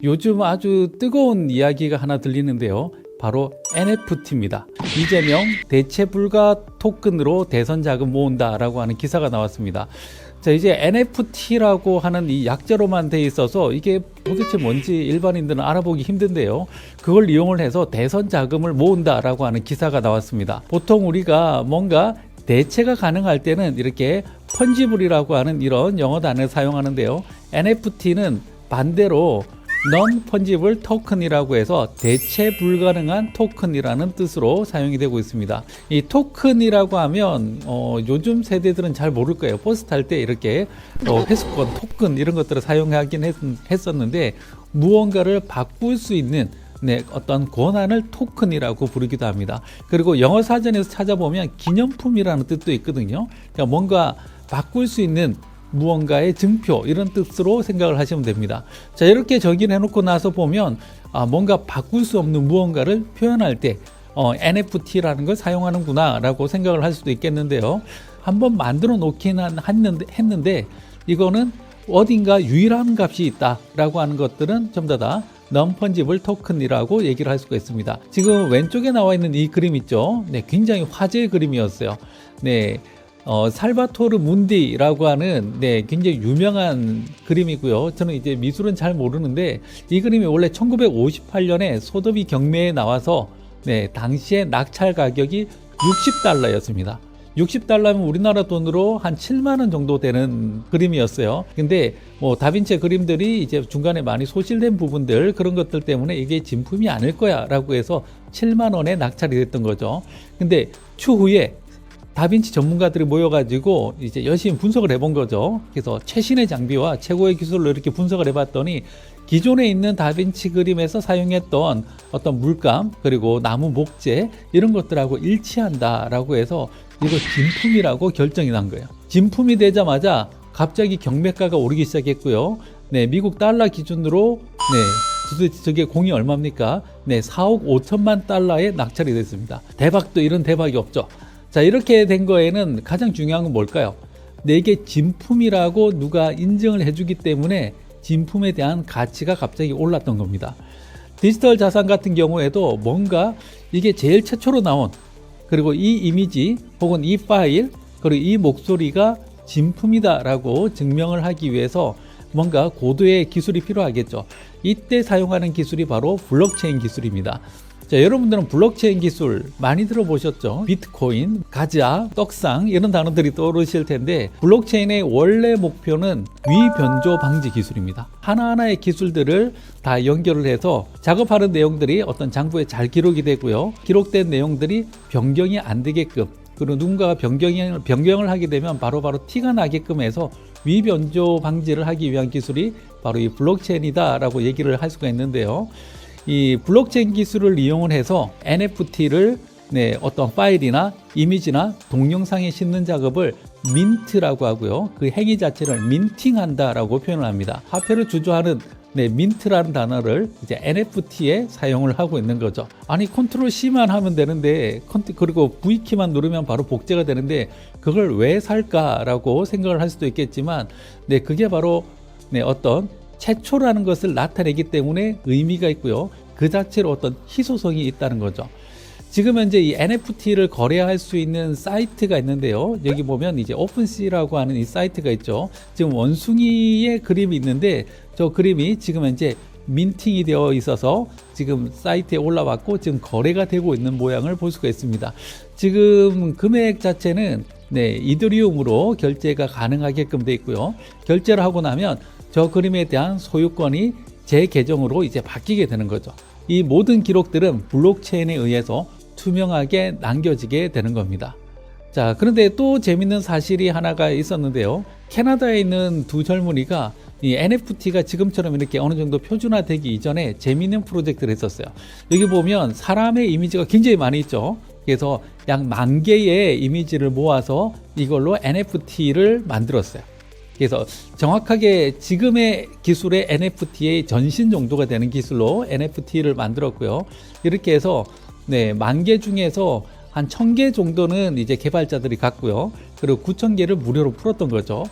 요즘 아주 뜨거운 이야기가 하나 들리는데요. 바로 NFT입니다. 이재명 대체 불가 토큰으로 대선 자금 모은다라고 하는 기사가 나왔습니다. 자, 이제 NFT라고 하는 이 약자로만 돼 있어서 이게 도대체 뭔지 일반인들은 알아보기 힘든데요. 그걸 이용을 해서 대선 자금을 모은다라고 하는 기사가 나왔습니다. 보통 우리가 뭔가 대체가 가능할 때는 이렇게 펀지블이라고 하는 이런 영어 단어를 사용하는데요. NFT는 반대로 Non-Fungible Token이라고 해서 대체 불가능한 토큰이라는 뜻으로 사용이 되고 있습니다. 이 토큰이라고 하면 요즘 세대들은 잘 모를 거예요. 버스 탈 때 이렇게 회수권, 토큰 이런 것들을 사용하긴 했었는데 무언가를 바꿀 수 있는 어떤 권한을 토큰이라고 부르기도 합니다. 그리고 영어 사전에서 찾아보면 기념품이라는 뜻도 있거든요. 그러니까 뭔가 바꿀 수 있는 무언가의 증표 이런 뜻으로 생각을 하시면 됩니다. 자, 이렇게 정의를 해놓고 나서 보면 뭔가 바꿀 수 없는 무언가를 표현할 때 NFT라는 걸 사용하는구나 라고 생각을 할 수도 있겠는데요. 한번 만들어 놓긴 했는데 이거는 어딘가 유일한 값이 있다라고 하는 것들은 전부 다 Non-Fungible Token이라고 얘기를 할 수가 있습니다. 지금 왼쪽에 나와 있는 이 그림 있죠? 네, 굉장히 화제의 그림이었어요. 네. 살바토르 문디라고 하는 굉장히 유명한 그림이고요. 저는 이제 미술은 잘 모르는데 이 그림이 원래 1958년에 소더비 경매에 나와서 당시에 낙찰 가격이 60달러였습니다. 60달러면 우리나라 돈으로 한 7만 원 정도 되는 그림이었어요. 근데 다빈치의 그림들이 이제 중간에 많이 소실된 부분들 그런 것들 때문에 이게 진품이 아닐 거야 라고 해서 7만 원에 낙찰이 됐던 거죠. 근데 추후에 다빈치 전문가들이 모여가지고 이제 열심히 분석을 해본 거죠. 그래서 최신의 장비와 최고의 기술로 이렇게 분석을 해봤더니 기존에 있는 다빈치 그림에서 사용했던 어떤 물감 그리고 나무 목재 이런 것들하고 일치한다라고 해서 이거 진품이라고 결정이 난 거예요. 진품이 되자마자 갑자기 경매가가 오르기 시작했고요. 미국 달러 기준으로 도대체 저게 공이 얼마입니까? 4억 5천만 달러에 낙찰이 됐습니다. 대박도 이런 대박이 없죠. 자, 이렇게 된 거에는 가장 중요한 건 뭘까요? 이게 진품이라고 누가 인정을 해주기 때문에 진품에 대한 가치가 갑자기 올랐던 겁니다. 디지털 자산 같은 경우에도 뭔가 이게 제일 최초로 나온 그리고 이 이미지 혹은 이 파일 그리고 이 목소리가 진품이다라고 증명을 하기 위해서 뭔가 고도의 기술이 필요하겠죠. 이때 사용하는 기술이 바로 블록체인 기술입니다. 자, 여러분들은 블록체인 기술 많이 들어보셨죠? 비트코인, 가자, 떡상 이런 단어들이 떠오르실 텐데 블록체인의 원래 목표는 위변조 방지 기술입니다. 하나하나의 기술들을 다 연결을 해서 작업하는 내용들이 어떤 장부에 잘 기록이 되고요. 기록된 내용들이 변경이 안 되게끔 그리고 누군가가 변경을 하게 되면 바로바로 티가 나게끔 해서 위변조 방지를 하기 위한 기술이 바로 이 블록체인이다 라고 얘기를 할 수가 있는데요. 이 블록체인 기술을 이용을 해서 NFT를 어떤 파일이나 이미지나 동영상에 싣는 작업을 민트라고 하고요. 그 행위 자체를 민팅한다라고 표현을 합니다. 화폐를 주조하는 민트라는 단어를 이제 NFT에 사용을 하고 있는 거죠. 아니 컨트롤 C만 하면 되는데 그리고 V키만 누르면 바로 복제가 되는데 그걸 왜 살까라고 생각을 할 수도 있겠지만 그게 바로 어떤 최초라는 것을 나타내기 때문에 의미가 있고요. 그 자체로 어떤 희소성이 있다는 거죠. 지금 현재 이 NFT를 거래할 수 있는 사이트가 있는데요. 여기 보면 이제 오픈시라고 하는 이 사이트가 있죠. 지금 원숭이의 그림이 있는데 저 그림이 지금 현재 민팅이 되어 있어서 지금 사이트에 올라왔고 지금 거래가 되고 있는 모양을 볼 수가 있습니다. 지금 금액 자체는 이더리움으로 결제가 가능하게끔 되어 있고요. 결제를 하고 나면 저 그림에 대한 소유권이 제 계정으로 이제 바뀌게 되는 거죠. 이 모든 기록들은 블록체인에 의해서 투명하게 남겨지게 되는 겁니다. 자, 그런데 또 재밌는 사실이 하나가 있었는데요. 캐나다에 있는 두 젊은이가 이 NFT가 지금처럼 이렇게 어느 정도 표준화되기 이전에 재밌는 프로젝트를 했었어요. 여기 보면 사람의 이미지가 굉장히 많이 있죠. 그래서 약 10,000개의 이미지를 모아서 이걸로 NFT를 만들었어요. 그래서 정확하게 지금의 기술의 NFT의 전신 정도가 되는 기술로 NFT를 만들었고요. 이렇게 해서 10,000개 중에서 한 1,000개 정도는 이제 개발자들이 갖고요. 그리고 9,000개를 무료로 풀었던 거죠.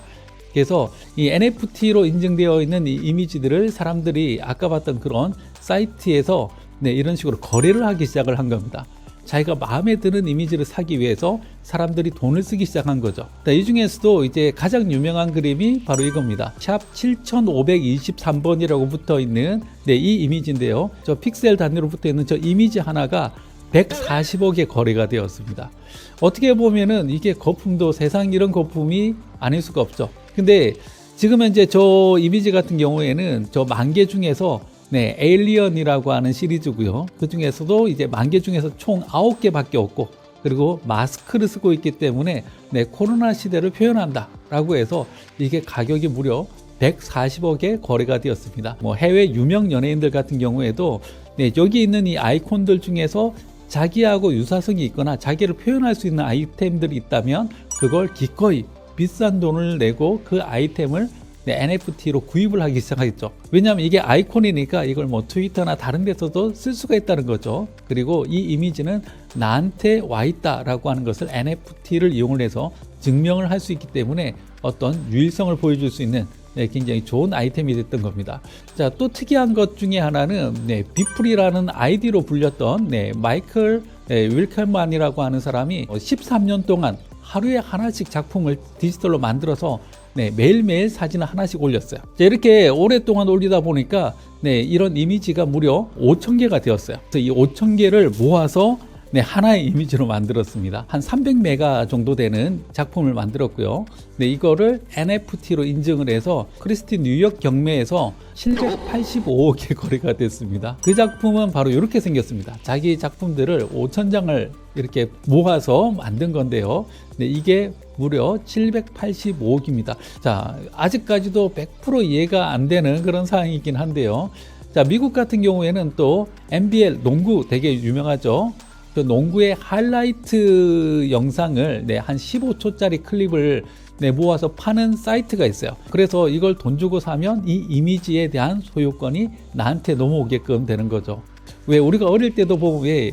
그래서 이 NFT로 인증되어 있는 이 이미지들을 사람들이 아까 봤던 그런 사이트에서 이런 식으로 거래를 하기 시작을 한 겁니다. 자기가 마음에 드는 이미지를 사기 위해서 사람들이 돈을 쓰기 시작한 거죠. 이 중에서도 이제 가장 유명한 그림이 바로 이겁니다. 샵 7523번이라고 붙어 있는 이 이미지인데요. 저 픽셀 단위로 붙어 있는 저 이미지 하나가 140억에 거래가 되었습니다. 어떻게 보면은 이게 거품도 세상 이런 거품이 아닐 수가 없죠. 근데 지금 현재 저 이미지 같은 경우에는 저 10,000개 중에서 에일리언이라고 하는 시리즈고요. 그 중에서도 이제 10,000개 중에서 총 9개밖에 없고, 그리고 마스크를 쓰고 있기 때문에 코로나 시대를 표현한다 라고 해서 이게 가격이 무려 140억에 거래가 되었습니다. 뭐 해외 유명 연예인들 같은 경우에도 여기 있는 이 아이콘들 중에서 자기하고 유사성이 있거나 자기를 표현할 수 있는 아이템들이 있다면 그걸 기꺼이 비싼 돈을 내고 그 아이템을 NFT로 구입을 하기 시작하겠죠. 왜냐하면 이게 아이콘이니까 이걸 뭐 트위터나 다른 데서도 쓸 수가 있다는 거죠. 그리고 이 이미지는 나한테 와 있다라고 하는 것을 NFT를 이용을 해서 증명을 할 수 있기 때문에 어떤 유일성을 보여줄 수 있는 굉장히 좋은 아이템이 됐던 겁니다. 자, 또 특이한 것 중에 하나는 비플이라는 아이디로 불렸던 마이클 윌켈만이라고 하는 사람이 13년 동안 하루에 하나씩 작품을 디지털로 만들어서 매일매일 사진을 하나씩 올렸어요. 자, 이렇게 오랫동안 올리다 보니까 이런 이미지가 무려 5,000개가 되었어요. 그래서 이 5,000개를 모아서 하나의 이미지로 만들었습니다. 한 300메가 정도 되는 작품을 만들었고요. 이거를 NFT로 인증을 해서 크리스티 뉴욕 경매에서 785억에 거래가 됐습니다. 그 작품은 바로 이렇게 생겼습니다. 자기 작품들을 5,000장을 이렇게 모아서 만든 건데요. 이게 무려 785억입니다. 자, 아직까지도 100% 이해가 안 되는 그런 상황이긴 한데요. 자, 미국 같은 경우에는 또 NBL 농구 되게 유명하죠. 그 농구의 하이라이트 영상을 한 15초짜리 클립을 모아서 파는 사이트가 있어요. 그래서 이걸 돈 주고 사면 이 이미지에 대한 소유권이 나한테 넘어오게끔 되는 거죠. 왜 우리가 어릴 때도 보면 왜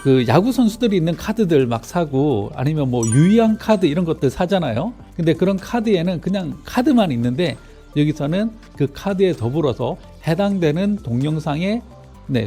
그 야구 선수들이 있는 카드들 막 사고 아니면 뭐 유희왕 카드 이런 것들 사잖아요. 근데 그런 카드에는 그냥 카드만 있는데 여기서는 그 카드에 더불어서 해당되는 동영상의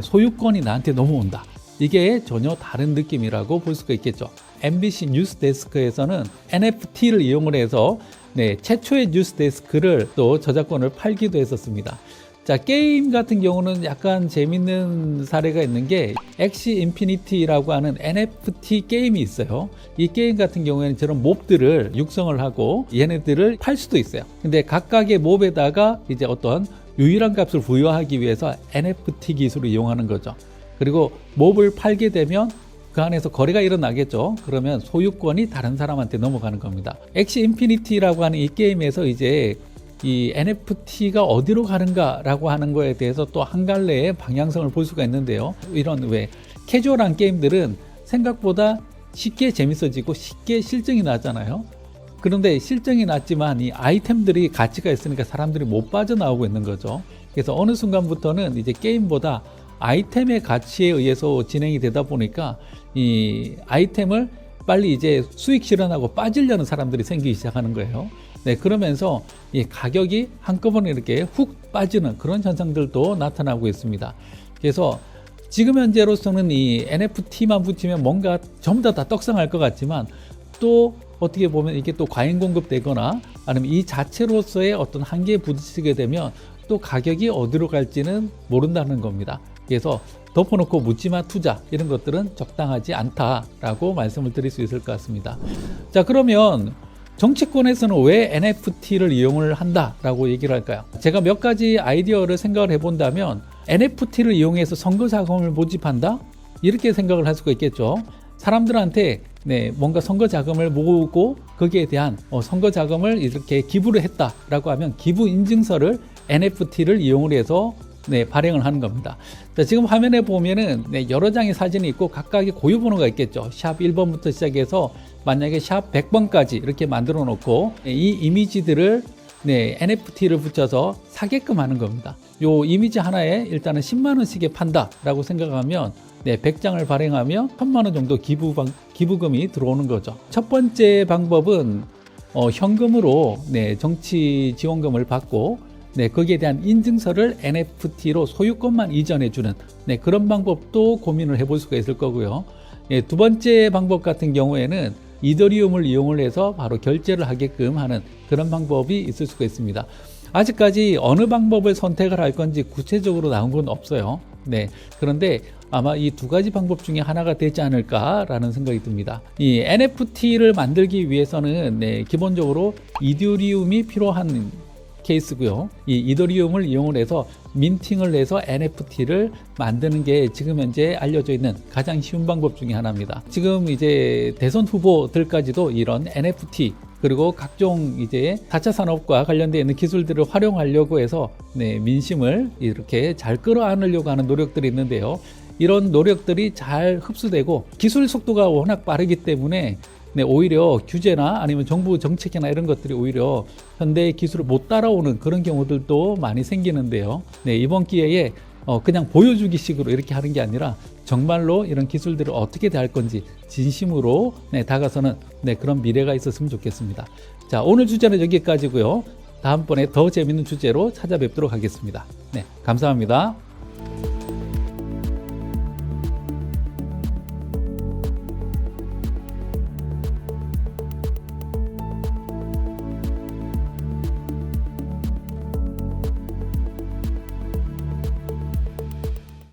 소유권이 나한테 넘어온다. 이게 전혀 다른 느낌이라고 볼 수가 있겠죠. MBC 뉴스데스크에서는 NFT를 이용을 해서 최초의 뉴스데스크를 또 저작권을 팔기도 했었습니다. 자, 게임 같은 경우는 약간 재밌는 사례가 있는 게 엑시 인피니티라고 하는 NFT 게임이 있어요. 이 게임 같은 경우에는 저런 몹들을 육성을 하고 얘네들을 팔 수도 있어요. 근데 각각의 몹에다가 이제 어떤 유일한 값을 부여하기 위해서 NFT 기술을 이용하는 거죠. 그리고 몹을 팔게 되면 그 안에서 거래가 일어나겠죠. 그러면 소유권이 다른 사람한테 넘어가는 겁니다. 엑시 인피니티라고 하는 이 게임에서 이제 이 NFT가 어디로 가는가라고 하는 거에 대해서 또 한 갈래의 방향성을 볼 수가 있는데요. 이런 왜 캐주얼한 게임들은 생각보다 쉽게 재밌어지고 쉽게 실증이 나잖아요. 그런데 실증이 났지만 이 아이템들이 가치가 있으니까 사람들이 못 빠져나오고 있는 거죠. 그래서 어느 순간부터는 이제 게임보다 아이템의 가치에 의해서 진행이 되다 보니까 이 아이템을 빨리 이제 수익 실현하고 빠지려는 사람들이 생기기 시작하는 거예요. 그러면서 이 가격이 한꺼번에 이렇게 훅 빠지는 그런 현상들도 나타나고 있습니다. 그래서 지금 현재로서는 이 NFT만 붙이면 뭔가 전부 다 떡상할 것 같지만 또 어떻게 보면 이게 또 과잉 공급되거나 아니면 이 자체로서의 어떤 한계에 부딪히게 되면 또 가격이 어디로 갈지는 모른다는 겁니다. 그래서 덮어놓고 묻지마 투자 이런 것들은 적당하지 않다라고 말씀을 드릴 수 있을 것 같습니다. 자, 그러면 정치권에서는 왜 NFT를 이용을 한다라고 얘기를 할까요? 제가 몇 가지 아이디어를 생각을 해본다면 NFT를 이용해서 선거 자금을 모집한다? 이렇게 생각을 할 수가 있겠죠. 사람들한테 뭔가 선거 자금을 모으고 거기에 대한 선거 자금을 이렇게 기부를 했다라고 하면 기부 인증서를 NFT를 이용을 해서 발행을 하는 겁니다. 자, 지금 화면에 보면은 여러 장의 사진이 있고 각각의 고유 번호가 있겠죠. 샵 1번부터 시작해서 만약에 샵 100번까지 이렇게 만들어 놓고 이 이미지들을 NFT를 붙여서 사게끔 하는 겁니다. 요 이미지 하나에 일단은 10만 원씩에 판다라고 생각하면 100장을 발행하면 1,000만 원 정도 기부금이 들어오는 거죠. 첫 번째 방법은 현금으로 네, 정치 지원금을 받고 네, 거기에 대한 인증서를 NFT로 소유권만 이전해주는 네, 그런 방법도 고민을 해볼 수가 있을 거고요. 예, 두 번째 방법 같은 경우에는 이더리움을 이용을 해서 바로 결제를 하게끔 하는 그런 방법이 있을 수가 있습니다. 아직까지 어느 방법을 선택을 할 건지 구체적으로 나온 건 없어요. 네, 그런데 아마 이 두 가지 방법 중에 하나가 되지 않을까라는 생각이 듭니다. 이 NFT를 만들기 위해서는 네, 기본적으로 이더리움이 필요한 케이스고요. 이 이더리움을 이용을 해서 민팅을 해서 NFT를 만드는 게 지금 현재 알려져 있는 가장 쉬운 방법 중에 하나입니다. 지금 이제 대선 후보들까지도 이런 NFT 그리고 각종 이제 4차 산업과 관련되어 있는 기술들을 활용하려고 해서 네, 민심을 이렇게 잘 끌어안으려고 하는 노력들이 있는데요. 이런 노력들이 잘 흡수되고 기술 속도가 워낙 빠르기 때문에 네, 오히려 규제나 아니면 정부 정책이나 이런 것들이 오히려 현대의 기술을 못 따라오는 그런 경우들도 많이 생기는데요. 네, 이번 기회에 그냥 보여주기 식으로 이렇게 하는 게 아니라 정말로 이런 기술들을 어떻게 대할 건지 진심으로 네, 다가서는 네, 그런 미래가 있었으면 좋겠습니다. 자, 오늘 주제는 여기까지고요. 다음번에 더 재밌는 주제로 찾아뵙도록 하겠습니다. 네, 감사합니다.